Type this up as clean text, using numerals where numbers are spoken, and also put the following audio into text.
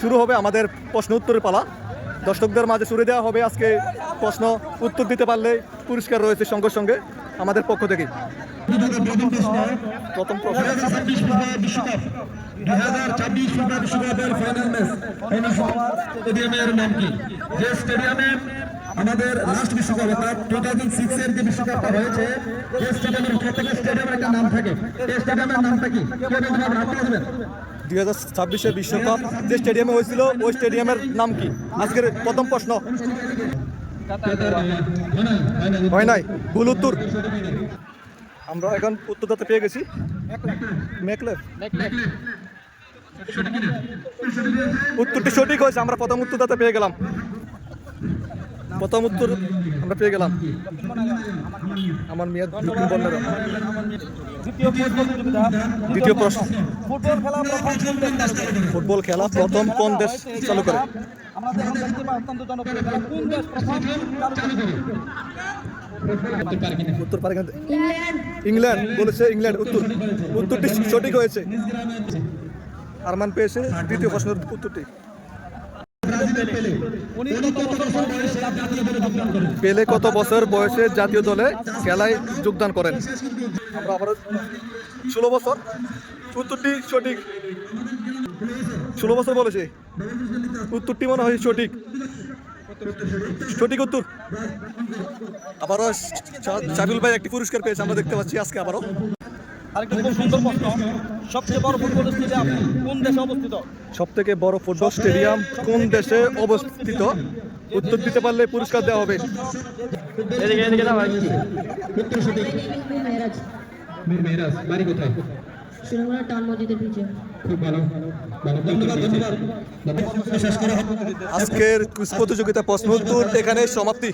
শুরু হবে আমাদের প্রশ্ন উত্তরের পালা। দর্শকদের মাঝে ছুড়ে দেওয়া হবে আজকে প্রশ্ন উত্তর দিতে পারলে পুরস্কার রয়েছে সঙ্গে সঙ্গে আমাদের পক্ষ থেকে। প্রথম প্রশ্ন, 2026 ফিফা বিশ্বকাপের ফাইনাল ম্যাচ স্টেডিয়ামের নাম কি? যে স্টেডিয়ামে আমাদের লাস্ট বিশ্বকাপ অর্থাৎ 2006 এর যে বিশ্বকাপটা হয়েছে, যে স্টেডিয়ামের প্রত্যেক স্টেডিয়ামের একটা নাম থাকে, এই স্টেডিয়ামের নামটা কি? কে বলতে পারবে? আপনি বলবেন। 2026 বিশ্বকাপ যে স্টেডিয়ামে হয়েছিল ওই স্টেডিয়ামের নাম কি? আজকের প্রথম প্রশ্ন। হয় নাই, ভুল উত্তর। আমরা এখন উত্তরদাতা পেয়ে গেছি। ম্যাকলেফ। উত্তরটি সঠিক হয়েছে, আমরা প্রথম উত্তরদাতা পেয়ে গেলাম। প্রথম উত্তর আমরা পেয়ে গেলাম। আমার মেয়াদ 15। দ্বিতীয় প্রশ্ন, ফুটবল খেলা প্রথম কোন দেশ চালু করে? উত্তর পারে ইংল্যান্ড বলেছে, ইংল্যান্ড উত্তরটি সঠিক হয়েছে। আরমান পেয়েছে দ্বিতীয় প্রশ্নের উত্তরটি। পেলে কত বছর বয়সে জাতীয় দলে খেলায় যোগদান করেন? আমরা আবার 16 বছর। উত্তরটি সঠিক, 16 বছর বলেছে। উত্তরটি মনে হয় সঠিক, সঠিক উত্তর। আবারও শাবিল ভাই একটি পুরস্কার পেয়েছে আমরা দেখতে পাচ্ছি আজকে আবারও। আরেকটা খুব সুন্দর প্রশ্ন, সবচেয়ে বড় ফুটবল স্টেডিয়াম কোন দেশে অবস্থিত? সবথেকে বড় ফুটবল স্টেডিয়াম কোন দেশে অবস্থিত? উত্তর দিতে পারলে পুরস্কার দেওয়া হবে। বাড়ি কোথায়? টান মসজিদের পিছে। খুব ভালো, ধন্যবাদ। আজকের কুইজ প্রতিযোগিতা প্রশ্ন উত্তর এখানে সমাপ্তি।